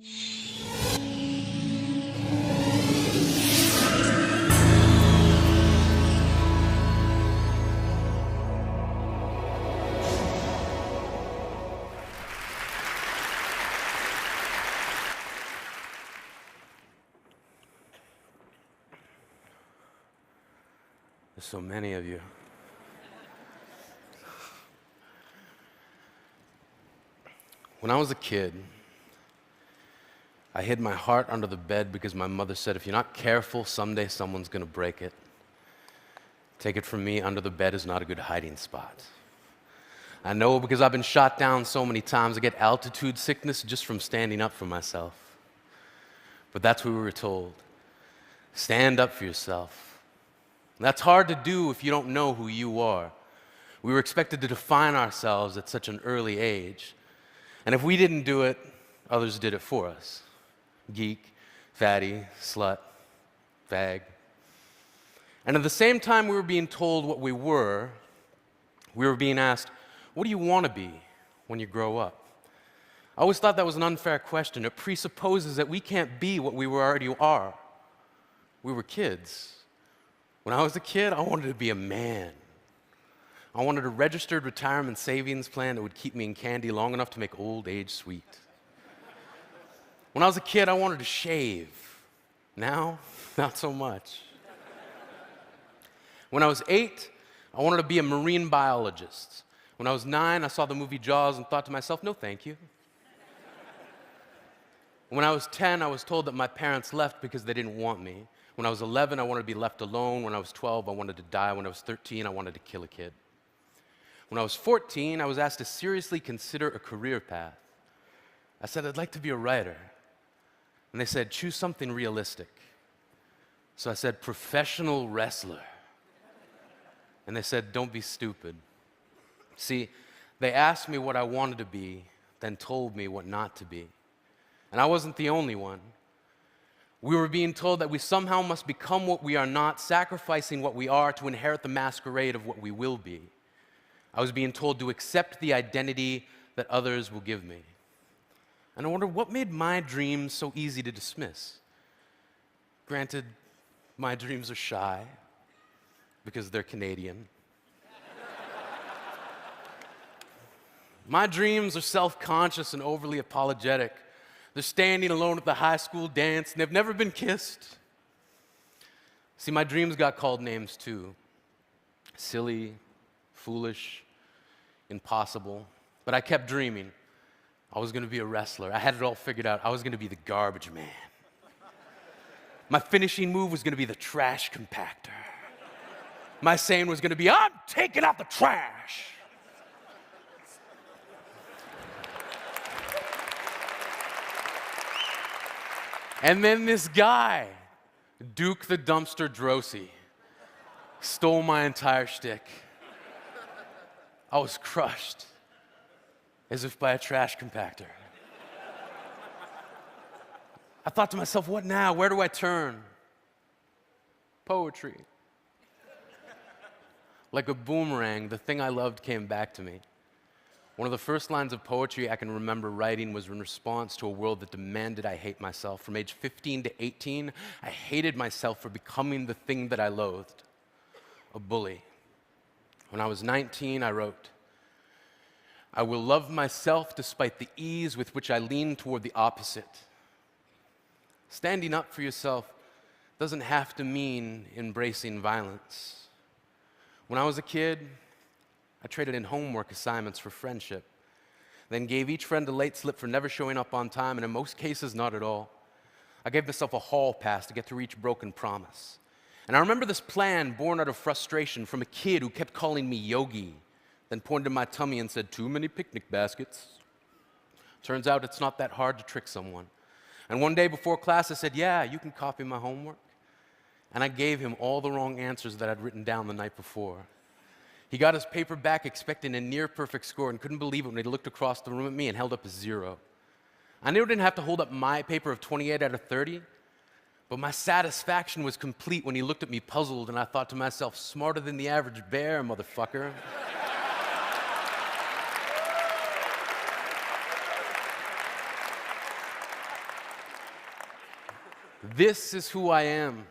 There's so many of you. When I was a kid, I hid my heart under the bed because my mother said, if you're not careful, someday someone's gonna break it. Take it from me, under the bed is not a good hiding spot. I know because I've been shot down so many times, I get altitude sickness just from standing up for myself. But that's what we were told. Stand up for yourself. That's hard to do if you don't know who you are. We were expected to define ourselves at such an early age. And if we didn't do it, others did it for us. Geek, fatty, slut, fag. And at the same time we were being told what we were being asked, what do you want to be when you grow up? I always thought that was an unfair question. It presupposes that we can't be what we already are. We were kids. When I was a kid, I wanted to be a man. I wanted a registered retirement savings plan that would keep me in candy long enough to make old age sweet. When I was a kid, I wanted to shave. Now, not so much. When I was 8, I wanted to be a marine biologist. When I was 9, I saw the movie Jaws and thought to myself, no thank you. When I was 10, I was told that my parents left because they didn't want me. When I was 11, I wanted to be left alone. When I was 12, I wanted to die. When I was 13, I wanted to kill a kid. When I was 14, I was asked to seriously consider a career path. I said, I'd like to be a writer. And they said, choose something realistic. So I said, professional wrestler. And they said, don't be stupid. See, they asked me what I wanted to be, then told me what not to be. And I wasn't the only one. We were being told that we somehow must become what we are not, sacrificing what we are to inherit the masquerade of what we will be. I was being told to accept the identity that others will give me. And I wondered what made my dreams so easy to dismiss. Granted, my dreams are shy because they're Canadian. My dreams are self-conscious and overly apologetic. They're standing alone at the high school dance, and they've never been kissed. See, my dreams got called names too. Silly, foolish, impossible. But I kept dreaming. I was going to be a wrestler. I had it all figured out. I was going to be the garbage man. My finishing move was going to be the trash compactor. My saying was going to be, I'm taking out the trash. And then this guy, Duke the Dumpster Drosy, stole my entire shtick. I was crushed, as if by a trash compactor. I thought to myself, what now? Where do I turn? Poetry. Like a boomerang, the thing I loved came back to me. One of the first lines of poetry I can remember writing was in response to a world that demanded I hate myself. From age 15 to 18, I hated myself for becoming the thing that I loathed, a bully. When I was 19, I wrote, I will love myself despite the ease with which I lean toward the opposite. Standing up for yourself doesn't have to mean embracing violence. When I was a kid, I traded in homework assignments for friendship, then gave each friend a late slip for never showing up on time, and in most cases, not at all. I gave myself a hall pass to get through each broken promise. And I remember this plan born out of frustration from a kid who kept calling me Yogi, then pointed to my tummy and said, too many picnic baskets. Turns out it's not that hard to trick someone. And one day before class, I said, yeah, you can copy my homework. And I gave him all the wrong answers that I'd written down the night before. He got his paper back expecting a near-perfect score and couldn't believe it when he looked across the room at me and held up a 0. I knew I didn't have to hold up my paper of 28 out of 30, but my satisfaction was complete when he looked at me puzzled, and I thought to myself, smarter than the average bear, motherfucker. This is who I am.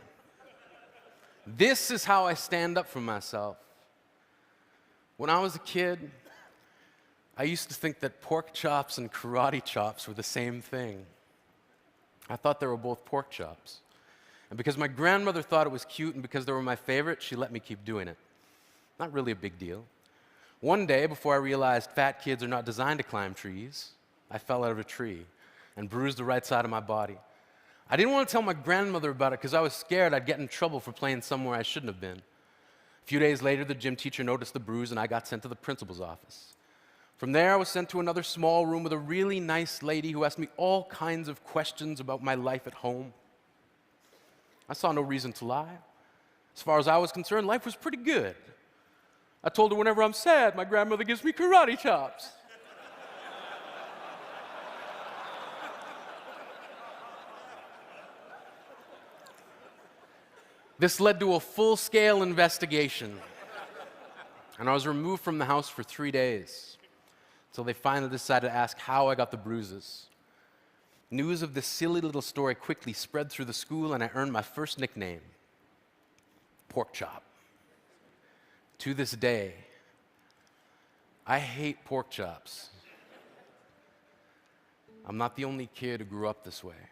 This is how I stand up for myself. When I was a kid, I used to think that pork chops and karate chops were the same thing. I thought they were both pork chops. And because my grandmother thought it was cute and because they were my favorite, she let me keep doing it. Not really a big deal. One day, before I realized fat kids are not designed to climb trees, I fell out of a tree and bruised the right side of my body. I didn't want to tell my grandmother about it because I was scared I'd get in trouble for playing somewhere I shouldn't have been. A few days later, the gym teacher noticed the bruise and I got sent to the principal's office. From there, I was sent to another small room with a really nice lady who asked me all kinds of questions about my life at home. I saw no reason to lie. As far as I was concerned, life was pretty good. I told her whenever I'm sad, my grandmother gives me karate chops. This led to a full-scale investigation, and I was removed from the house for 3 days until they finally decided to ask how I got the bruises. News of this silly little story quickly spread through the school, and I earned my first nickname, Pork Chop. To this day, I hate pork chops. I'm not the only kid who grew up this way,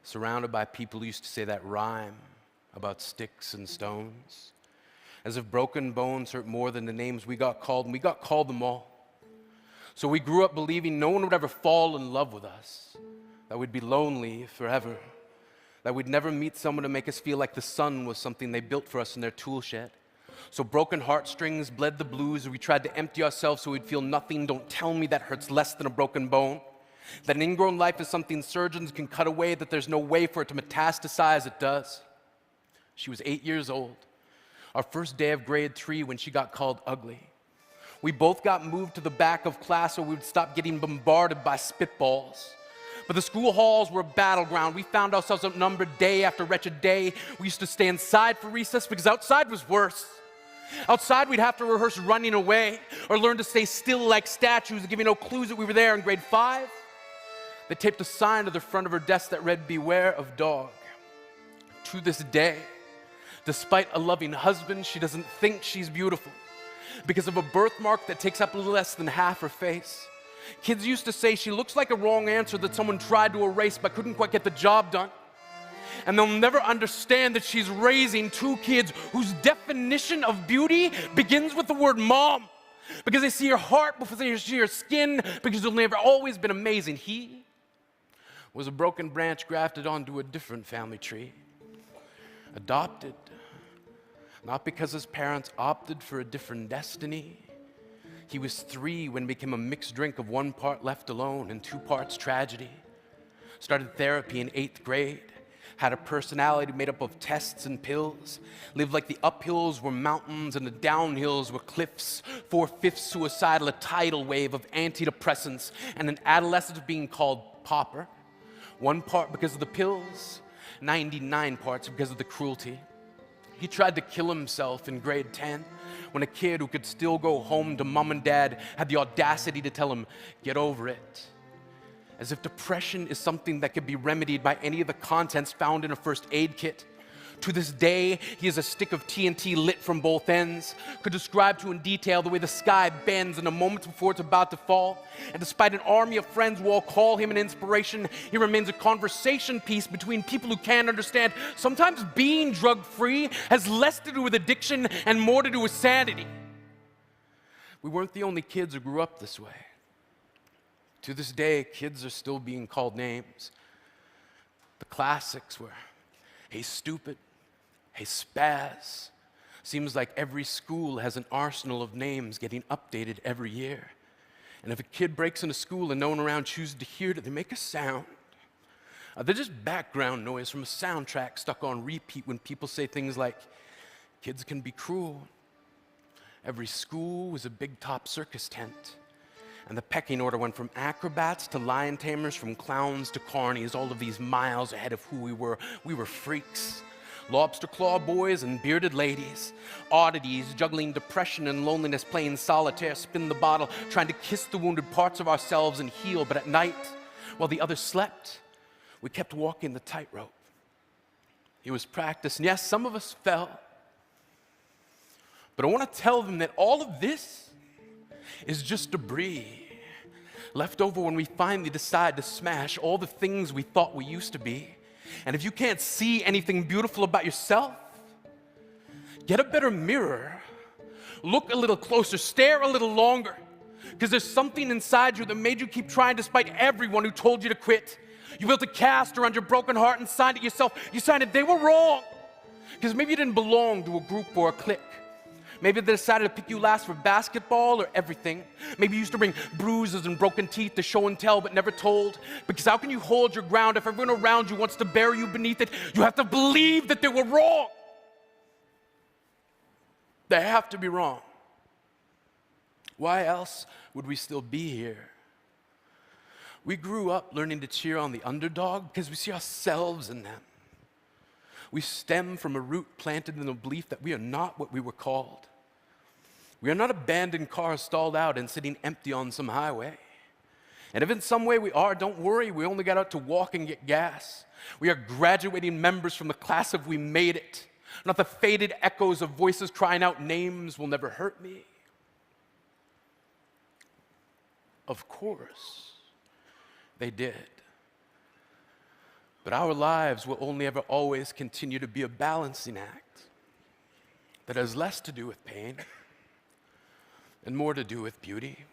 surrounded by people who used to say that rhyme about sticks and stones, as if broken bones hurt more than the names we got called, and we got called them all. So we grew up believing no one would ever fall in love with us, that we'd be lonely forever, that we'd never meet someone to make us feel like the sun was something they built for us in their tool shed. So broken heartstrings bled the blues, we tried to empty ourselves so we'd feel nothing. Don't tell me that hurts less than a broken bone. That an ingrown life is something surgeons can cut away, that there's no way for it to metastasize, it does. She was 8 years old, our first day of grade 3 when she got called ugly. We both got moved to the back of class so we would stop getting bombarded by spitballs. But the school halls were a battleground. We found ourselves outnumbered day after wretched day. We used to stay inside for recess because outside was worse. Outside, we'd have to rehearse running away or learn to stay still like statues, giving no clues that we were there. In grade 5, they taped a sign to the front of her desk that read, "Beware of dog." To this day, despite a loving husband, she doesn't think she's beautiful because of a birthmark that takes up a little less than half her face. Kids used to say she looks like a wrong answer that someone tried to erase but couldn't quite get the job done. And they'll never understand that she's raising 2 kids whose definition of beauty begins with the word mom, because they see her heart before they see her skin, because they've never always been amazing. He was a broken branch grafted onto a different family tree, adopted, not because his parents opted for a different destiny. He was 3 when it became a mixed drink of 1 part left alone and 2 parts tragedy. Started therapy in 8th grade. Had a personality made up of tests and pills, lived like the uphills were mountains and the downhills were cliffs, 4/5 suicidal, a tidal wave of antidepressants, and an adolescent being called pauper. 1 part because of the pills, 99 parts because of the cruelty. He tried to kill himself in grade 10 when a kid who could still go home to mom and dad had the audacity to tell him, "Get over it." As if depression is something that could be remedied by any of the contents found in a first aid kit. To this day, he has a stick of TNT lit from both ends, could describe to in detail the way the sky bends in the moments before it's about to fall. And despite an army of friends who all call him an inspiration, he remains a conversation piece between people who can't understand. Sometimes being drug-free has less to do with addiction and more to do with sanity. We weren't the only kids who grew up this way. To this day, kids are still being called names. The classics were, "Hey stupid," "Hey spaz." Seems like every school has an arsenal of names getting updated every year. And if a kid breaks into school and no one around chooses to hear it, they make a sound. They're just background noise from a soundtrack stuck on repeat when people say things like, "Kids can be cruel." Every school was a big top circus tent. And the pecking order went from acrobats to lion tamers, from clowns to carnies, all of these miles ahead of who we were. We were freaks. Lobster claw boys and bearded ladies. Oddities, juggling depression and loneliness, playing solitaire, spin the bottle, trying to kiss the wounded parts of ourselves and heal. But at night, while the others slept, we kept walking the tightrope. It was practice, and yes, some of us fell. But I want to tell them that all of this is just debris left over when we finally decide to smash all the things we thought we used to be. And if you can't see anything beautiful about yourself, get a better mirror, look a little closer, stare a little longer, because there's something inside you that made you keep trying despite everyone who told you to quit. You built a cast around your broken heart and signed it yourself. You signed it, they were wrong, because maybe you didn't belong to a group or a clique. Maybe they decided to pick you last for basketball or everything. Maybe you used to bring bruises and broken teeth to show and tell but never told. Because how can you hold your ground if everyone around you wants to bury you beneath it? You have to believe that they were wrong. They have to be wrong. Why else would we still be here? We grew up learning to cheer on the underdog because we see ourselves in them. We stem from a root planted in the belief that we are not what we were called. We are not abandoned cars stalled out and sitting empty on some highway. And if in some way we are, don't worry, we only got out to walk and get gas. We are graduating members from the class of we made it, not the faded echoes of voices crying out names will never hurt me. Of course, they did. But our lives will only ever always continue to be a balancing act that has less to do with pain and more to do with beauty.